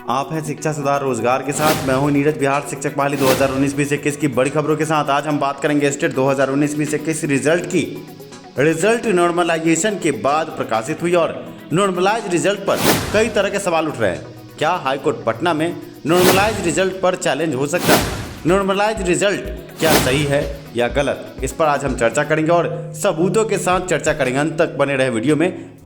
आप हैं शिक्षा सुधार रोजगार के साथ। मैं हूं नीरज। बिहार शिक्षक बहाली 2019-2021 की बड़ी खबरों के साथ आज हम बात करेंगे स्टेट 2019-2021 रिजल्ट की। रिजल्ट नॉर्मलाइजेशन के बाद प्रकाशित हुई और नॉर्मलाइज रिजल्ट पर कई तरह के सवाल उठ रहे हैं। क्या हाईकोर्ट पटना में नॉर्मलाइज रिजल्ट पर चैलेंज हो सकता है? नॉर्मलाइज रिजल्ट क्या सही है या गलत? इस पर आज हम चर्चा करेंगे और सबूतों के साथ चर्चा करेंगे। अंत तक बने रहे वीडियो में।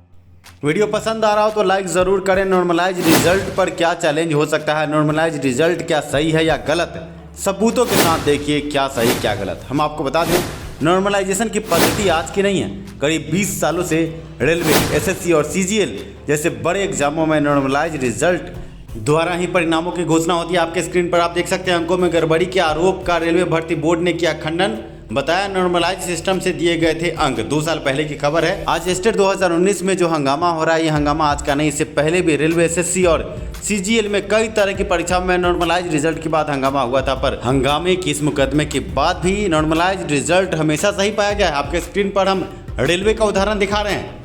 वीडियो पसंद आ रहा हो तो लाइक ज़रूर करें। नॉर्मलाइज रिजल्ट पर क्या चैलेंज हो सकता है? नॉर्मलाइज रिजल्ट क्या सही है या गलत? सबूतों के साथ देखिए क्या सही क्या गलत। हम आपको बता दें, नॉर्मलाइजेशन की पद्धति आज की नहीं है। करीब 20 सालों से रेलवे, एसएससी और सीजीएल जैसे बड़े एग्जामों में नॉर्मलाइज रिजल्ट द्वारा ही परिणामों की घोषणा होती है। आपके स्क्रीन पर आप देख सकते हैं अंकों में गड़बड़ी के आरोप का रेलवे भर्ती बोर्ड ने किया खंडन। बताया नॉर्मलाइज सिस्टम से दिए गए थे अंक। 2 साल पहले की खबर है। आज स्टेट 2019 में जो हंगामा हो रहा है, ये हंगामा आज का नहीं। इससे पहले भी रेलवे, एसएससी और सीजीएल में कई तरह की परीक्षाओं में नॉर्मलाइज रिजल्ट के बाद हंगामा हुआ था, पर हंगामे की इस मुकदमे के बाद भी नॉर्मलाइज रिजल्ट हमेशा सही पाया गया है। आपके स्क्रीन पर हम रेलवे का उदाहरण दिखा रहे हैं।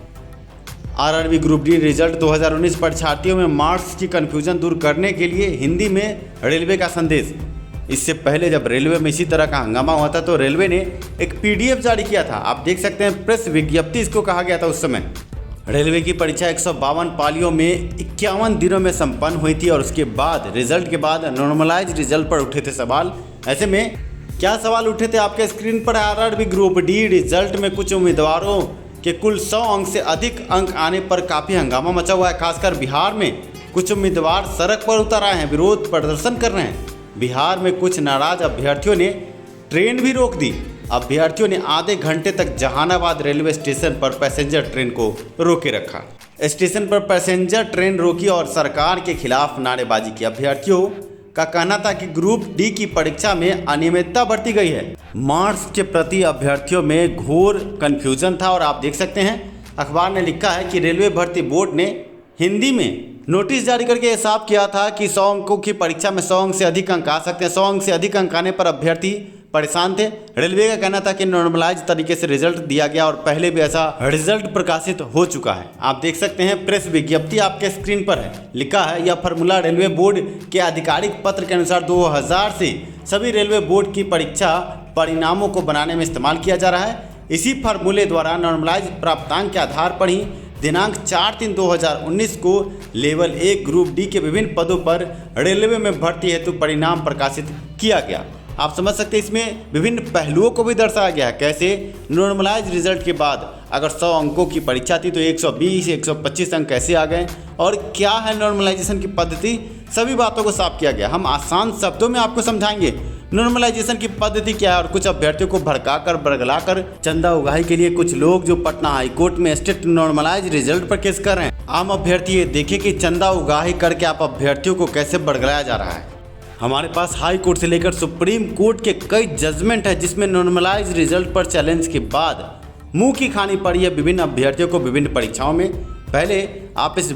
आरआरबी ग्रुप डी रिजल्ट 2019 परीक्षार्थियों में मार्क्स की कन्फ्यूजन दूर करने के लिए हिंदी में रेलवे का संदेश। इससे पहले जब रेलवे में इसी तरह का हंगामा हुआ था तो रेलवे ने एक पीडीएफ जारी किया था। आप देख सकते हैं, प्रेस विज्ञप्ति इसको कहा गया था उस समय। रेलवे की परीक्षा 152 पालियों में 51 दिनों में संपन्न हुई थी और उसके बाद रिजल्ट के बाद नॉर्मलाइज रिजल्ट पर उठे थे सवाल। ऐसे में क्या सवाल उठे थे? आपके स्क्रीन पर आरआरबी ग्रुप डी रिजल्ट में कुछ उम्मीदवारों के कुल 100 अंक से अधिक अंक आने पर काफ़ी हंगामा मचा हुआ है। खासकर बिहार में कुछ उम्मीदवार सड़क पर उतर आए हैं, विरोध प्रदर्शन कर रहे हैं। बिहार में कुछ नाराज अभ्यर्थियों ने ट्रेन भी रोक दी। अभ्यर्थियों ने आधे घंटे तक जहानाबाद रेलवे स्टेशन पर पैसेंजर ट्रेन को रोके रखा। स्टेशन पर पैसेंजर ट्रेन रोकी और सरकार के खिलाफ नारेबाजी की। अभ्यर्थियों का कहना था कि ग्रुप डी की परीक्षा में अनियमितता बरती गई है। मार्क्स के प्रति अभ्यर्थियों में घोर कन्फ्यूजन था और आप देख सकते हैं अखबार ने लिखा है कि रेलवे भर्ती बोर्ड ने हिंदी में नोटिस जारी करके हिसाब किया था कि 100 अंकों की परीक्षा में 100 अंक से अधिक अंक आ सकते हैं। 100 अंक से अधिक अंक आने पर अभ्यर्थी परेशान थे। रेलवे का कहना था कि नॉर्मलाइज तरीके से रिजल्ट दिया गया और पहले भी ऐसा रिजल्ट प्रकाशित हो चुका है। आप देख सकते हैं प्रेस विज्ञप्ति आपके स्क्रीन पर है। लिखा है, यह फार्मूला रेलवे बोर्ड के आधिकारिक पत्र के अनुसार 2000 से सभी रेलवे बोर्ड की परीक्षा परिणामों को बनाने में इस्तेमाल किया जा रहा है। इसी फार्मूले द्वारा नॉर्मलाइज प्राप्तांक के आधार पर ही दिनांक 4/3/2019 को लेवल 1 ग्रुप डी के विभिन्न पदों पर रेलवे में भर्ती हेतु परिणाम प्रकाशित किया गया। आप समझ सकते हैं इसमें विभिन्न पहलुओं को भी दर्शाया गया है। कैसे नॉर्मलाइज रिजल्ट के बाद अगर 100 अंकों की परीक्षा थी तो 120 125 अंक कैसे आ गए और क्या है नॉर्मलाइजेशन की पद्धति, सभी बातों को साफ किया गया। हम आसान शब्दों में आपको समझाएंगे नॉर्मलाइजेशन की पद्धति क्या है। और कुछ अभ्यर्थियों को भड़काकर बरगलाकर चंदा उगाही के लिए कुछ लोग जो पटना हाईकोर्ट में स्टेट नॉर्मलाइज रिजल्ट पर केस कर रहे हैं। आम अभ्यर्थी ये देखे कि चंदा उगाही करके आप अभ्यर्थियों को कैसे बरगलाया जा रहा है। हमारे पास हाई कोर्ट से लेकर सुप्रीम कोर्ट के कई जजमेंट है जिसमें नॉर्मलाइज रिजल्ट पर चैलेंज के बाद मुंह की खानी पड़ी है विभिन्न अभ्यर्थियों को विभिन्न परीक्षाओं में। पहले आप इस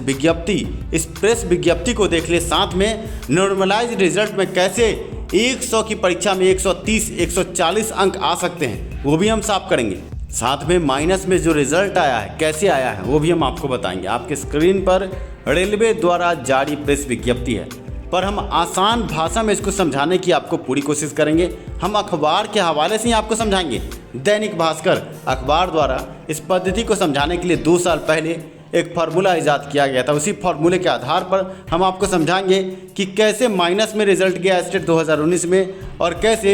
प्रेस विज्ञप्ति को देख ले। साथ में नॉर्मलाइज रिजल्ट में कैसे 100 की परीक्षा में 130 140 अंक आ सकते हैं वो भी हम साफ करेंगे। साथ में माइनस में जो रिजल्ट आया है कैसे आया है वो भी हम आपको बताएंगे। आपके स्क्रीन पर रेलवे द्वारा जारी प्रेस विज्ञप्ति है, पर हम आसान भाषा में इसको समझाने की आपको पूरी कोशिश करेंगे। हम अखबार के हवाले से ही आपको समझाएंगे। दैनिक भास्कर अखबार द्वारा इस पद्धति को समझाने के लिए 2 साल पहले एक फार्मूला इजाद किया गया था। उसी फार्मूले के आधार पर हम आपको समझाएंगे कि कैसे माइनस में रिजल्ट गया स्टेट 2019 में और कैसे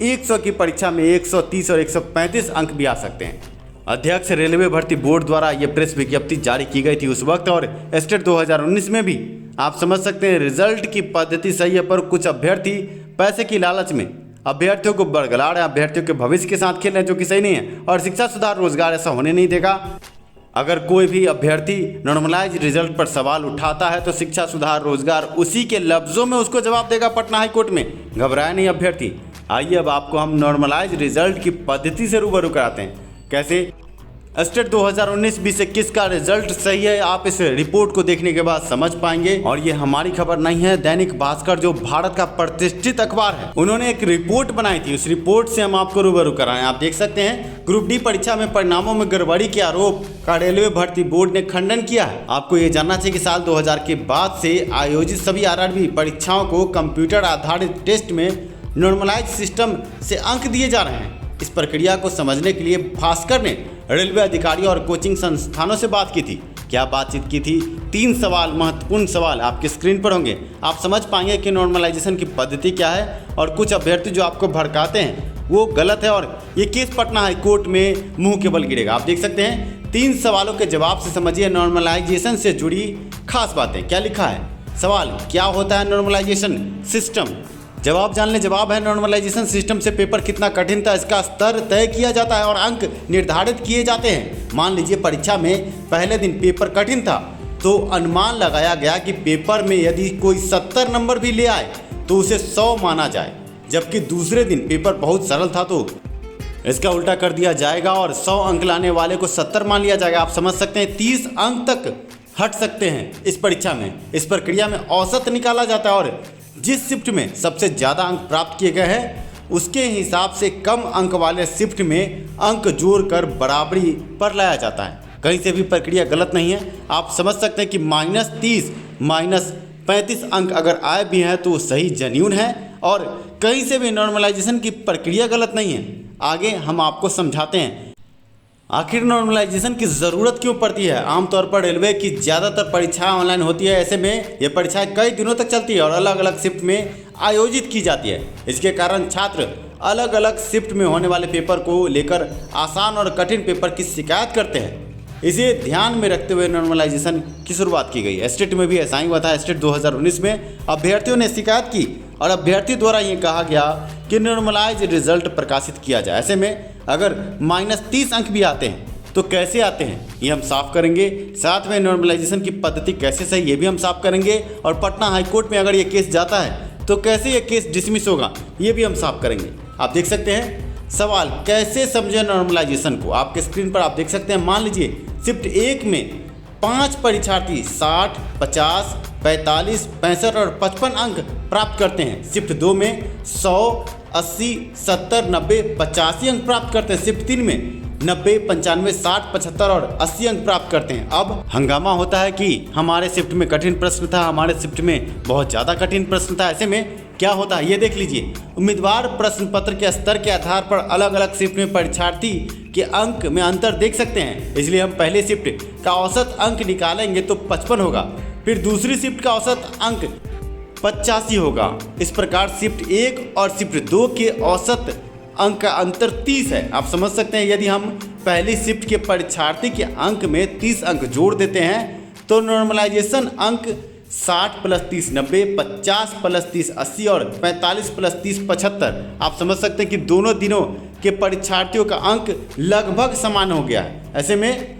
100 की परीक्षा में 130 और 135 अंक भी आ सकते हैं। अध्यक्ष रेलवे भर्ती बोर्ड द्वारा ये प्रेस विज्ञप्ति जारी की गई थी उस वक्त और स्टेट 2019 में भी। आप समझ सकते हैं रिजल्ट की पद्धति सही है, पर कुछ अभ्यर्थी पैसे की लालच में अभ्यर्थियों को बरगला रहे हैं, अभ्यर्थियों के भविष्य के साथ खेल रहे हैं, जो कि सही नहीं है। और शिक्षा सुधार रोजगार ऐसा होने नहीं देगा। अगर कोई भी अभ्यर्थी नॉर्मलाइज रिजल्ट पर सवाल उठाता है तो शिक्षा सुधार रोजगार उसी के लफ्जों में उसको जवाब देगा पटना हाईकोर्ट में। घबराए नहीं अभ्यर्थी। आइए अब आपको हम नॉर्मलाइज रिजल्ट की पद्धति से रूबरू कराते हैं। कैसे स्टेट 2019-2021 का रिजल्ट सही है, आप इस रिपोर्ट को देखने के बाद समझ पाएंगे। और ये हमारी खबर नहीं है, दैनिक भास्कर जो भारत का प्रतिष्ठित अखबार है, उन्होंने एक रिपोर्ट बनाई थी। उस रिपोर्ट से हम आपको रूबरू कराएं। आप देख सकते हैं, ग्रुप डी परीक्षा में परिणामों में गड़बड़ी के आरोप का रेलवे भर्ती बोर्ड ने खंडन किया है। आपको ये जानना चाहिए कि साल 2000 के बाद से आयोजित सभी आरआरबी परीक्षाओं को कंप्यूटर आधारित टेस्ट में नॉर्मलाइज सिस्टम से अंक दिए जा रहे हैं। इस प्रक्रिया को समझने के लिए भास्कर ने रेलवे अधिकारियों और कोचिंग संस्थानों से बात की थी। क्या बातचीत की थी? 3 सवाल, महत्वपूर्ण सवाल आपके स्क्रीन पर होंगे। आप समझ पाएंगे कि नॉर्मलाइजेशन की पद्धति क्या है और कुछ अभ्यर्थी जो आपको भड़काते हैं वो गलत है और ये केस पटना हाई कोर्ट में मुंह के बल गिरेगा। आप देख सकते हैं, 3 सवालों के जवाब से समझिए नॉर्मलाइजेशन से जुड़ी खास बातें। क्या लिखा है? सवाल, क्या होता है नॉर्मलाइजेशन सिस्टम? जवाब जान ले। जवाब है, नॉर्मलाइजेशन सिस्टम से पेपर कितना कठिन था इसका स्तर तय किया जाता है और अंक निर्धारित किए जाते हैं। मान लीजिए परीक्षा में पहले दिन पेपर कठिन था तो अनुमान लगाया गया कि पेपर में यदि कोई 70 नंबर भी ले आए तो उसे 100 माना जाए, जबकि दूसरे दिन पेपर बहुत सरल था तो इसका उल्टा कर दिया जाएगा और 100 अंक लाने वाले को 70 मान लिया जाएगा। आप समझ सकते हैं, 30 अंक तक हट सकते हैं इस परीक्षा में। इस प्रक्रिया में औसत निकाला जाता है और जिस शिफ्ट में सबसे ज़्यादा अंक प्राप्त किए गए हैं उसके हिसाब से कम अंक वाले शिफ्ट में अंक जोड़कर बराबरी पर लाया जाता है। कहीं से भी प्रक्रिया गलत नहीं है। आप समझ सकते हैं कि -30 -35 अंक अगर आए भी हैं तो सही जेन्युइन है और कहीं से भी नॉर्मलाइजेशन की प्रक्रिया गलत नहीं है। आगे हम आपको समझाते हैं आखिर नॉर्मलाइजेशन की ज़रूरत क्यों पड़ती है। आमतौर पर रेलवे की ज़्यादातर परीक्षाएं ऑनलाइन होती है। ऐसे में ये परीक्षाएं कई दिनों तक चलती है और अलग अलग शिफ्ट में आयोजित की जाती है। इसके कारण छात्र अलग अलग शिफ्ट में होने वाले पेपर को लेकर आसान और कठिन पेपर की शिकायत करते हैं। इसे ध्यान में रखते हुए नॉर्मलाइजेशन की शुरुआत की गई। स्टेट में भी ऐसा ही हुआ था। स्टेट 2019 में अभ्यर्थियों ने शिकायत की और अभ्यर्थी द्वारा ये कहा गया कि नॉर्मलाइज रिजल्ट प्रकाशित किया जाए। ऐसे में अगर -30 अंक भी आते हैं तो कैसे आते हैं ये हम साफ करेंगे। साथ में नॉर्मलाइजेशन की पद्धति कैसे सही ये भी हम साफ करेंगे और पटना हाई कोर्ट में अगर ये केस जाता है तो कैसे ये केस डिसमिस होगा ये भी हम साफ करेंगे। आप देख सकते हैं, सवाल, कैसे समझे नॉर्मलाइजेशन को? आपके स्क्रीन पर आप देख सकते हैं। मान लीजिए शिफ्ट 1 में 5 परीक्षार्थी 60, 50, 45, 65 और 55 अंक प्राप्त करते हैं। शिफ्ट 2 में 100, 80, 70, 90, 85 अंक प्राप्त करते हैं। शिफ्ट 3 में 90, 95, 60, 75 और 80 अंक प्राप्त करते हैं। अब हंगामा होता है कि हमारे शिफ्ट में कठिन प्रश्न था, हमारे शिफ्ट में बहुत ज़्यादा कठिन प्रश्न था। ऐसे में क्या होता है ये देख लीजिए। उम्मीदवार प्रश्न पत्र के स्तर के आधार पर अलग अलग शिफ्ट में परीक्षार्थी के अंक में अंतर देख सकते हैं। इसलिए हम पहले शिफ्ट का औसत अंक निकालेंगे तो 55 होगा, फिर दूसरी शिफ्ट का औसत अंक 85 होगा। इस प्रकार शिफ्ट 1 और शिफ्ट 2 के औसत अंक का अंतर 30 है। आप समझ सकते हैं, यदि हम पहली शिफ्ट के परीक्षार्थी के अंक में 30 अंक जोड़ देते हैं तो नॉर्मलाइजेशन अंक 60 + 30 90, 50 + 30 80 और 45 + 30 75। आप समझ सकते हैं कि दोनों दिनों के परीक्षार्थियों का अंक लगभग समान हो गया है। ऐसे में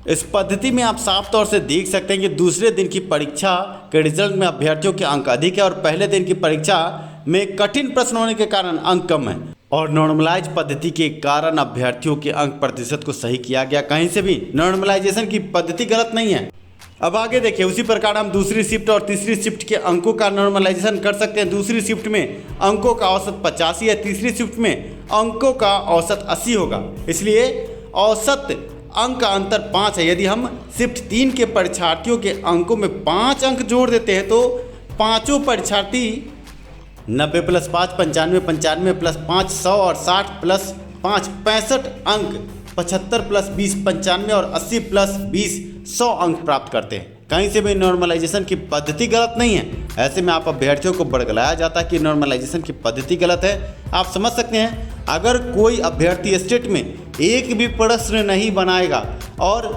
इस पद्धति में आप साफ तौर से देख सकते हैं कि दूसरे दिन की परीक्षा के रिजल्ट में अभ्यर्थियों के अंक अधिक है और पहले दिन की परीक्षा में कठिन प्रश्न होने के कारण अंक कम है और नॉर्मलाइज पद्धति के कारण अभ्यर्थियों के अंक प्रतिशत को सही किया गया। कहीं से भी नॉर्मलाइजेशन की पद्धति गलत नहीं है। अब आगे देखिए, उसी प्रकार हम दूसरी शिफ्ट और तीसरी शिफ्ट के अंकों का नॉर्मलाइजेशन कर सकते हैं। दूसरी शिफ्ट में अंकों का औसत 85 है, तीसरी शिफ्ट में अंकों का औसत 80 होगा। इसलिए औसत अंक का अंतर 5 है। यदि हम शिफ्ट 3 के परीक्षार्थियों के अंकों में 5 अंक जोड़ देते हैं तो पांचों परीक्षार्थी 90 + 5 95, 95 + 5 100 और 60 + 5 65 अंक, 75 + 20 95 और 80 + 20 100 अंक प्राप्त करते हैं। कहीं से भी नॉर्मलाइजेशन की पद्धति गलत नहीं है। ऐसे में आप अभ्यर्थियों को बरगलाया जाता है कि नॉर्मलाइजेशन की पद्धति गलत है। आप समझ सकते हैं, अगर कोई अभ्यर्थी स्टेट में एक भी प्रश्न नहीं बनाएगा और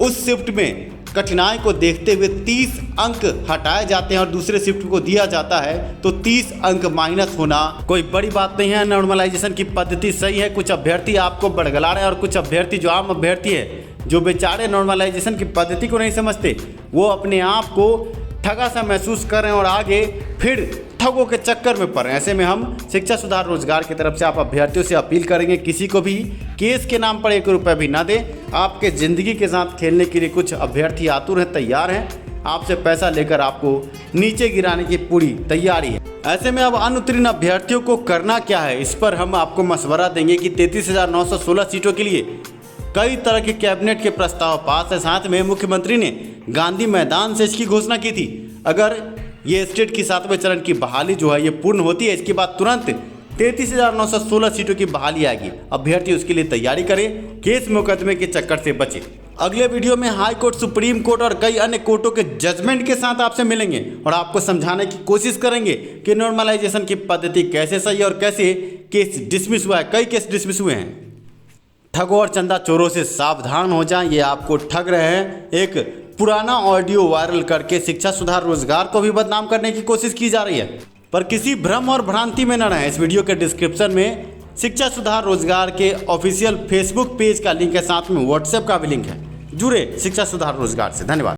उस शिफ्ट में कठिनाई को देखते हुए 30 अंक हटाए जाते हैं और दूसरे शिफ्ट को दिया जाता है तो 30 अंक माइनस होना कोई बड़ी बात नहीं है। नॉर्मलाइजेशन की पद्धति सही है। कुछ अभ्यर्थी आपको बरगला रहे हैं और कुछ अभ्यर्थी जो आम अभ्यर्थी है जो बेचारे नॉर्मलाइजेशन की पद्धति को नहीं समझते, वो अपने आप को ठगा सा महसूस कर रहे हैं और आगे फिर ठगों के चक्कर में पड़ रहे हैं। ऐसे में हम शिक्षा सुधार रोजगार की तरफ से आप अभ्यर्थियों से अपील करेंगे, किसी को भी केस के नाम पर 1 रुपया भी ना दें। आपके ज़िंदगी के साथ खेलने के लिए कुछ अभ्यर्थी आतुर हैं, तैयार हैं, आपसे पैसा लेकर आपको नीचे गिराने की पूरी तैयारी है। ऐसे में अब अनुत्तीर्ण अभ्यर्थियों को करना क्या है, इस पर हम आपको मशवरा देंगे कि 33,916 सीटों के लिए कई तरह के कैबिनेट के प्रस्ताव पास है। साथ में मुख्यमंत्री ने गांधी मैदान से इसकी घोषणा की थी। अगर ये स्टेट की 7वें चरण की बहाली जो है ये पूर्ण होती है, इसके बाद तुरंत 33,916 सीटों की बहाली आएगी। अभ्यर्थी उसके लिए तैयारी करें, केस मुकदमे के चक्कर से बचे। अगले वीडियो में हाई कोर्ट, सुप्रीम कोर्ट और कई अन्य कोर्टों के जजमेंट के साथ आपसे मिलेंगे और आपको समझाने की कोशिश करेंगे कि नॉर्मलाइजेशन की पद्धति कैसे सही है और कैसे केस डिसमिस हुआ है। कई केस डिसमिस हुए हैं। ठगों और चंदा चोरों से सावधान हो जाएं, ये आपको ठग रहे हैं। एक पुराना ऑडियो वायरल करके शिक्षा सुधार रोजगार को भी बदनाम करने की कोशिश की जा रही है, पर किसी भ्रम और भ्रांति में न रहें। इस वीडियो के डिस्क्रिप्शन में शिक्षा सुधार रोजगार के ऑफिशियल फेसबुक पेज का लिंक है, साथ में व्हाट्सएप का भी लिंक है। जुड़े शिक्षा सुधार रोजगार से। धन्यवाद।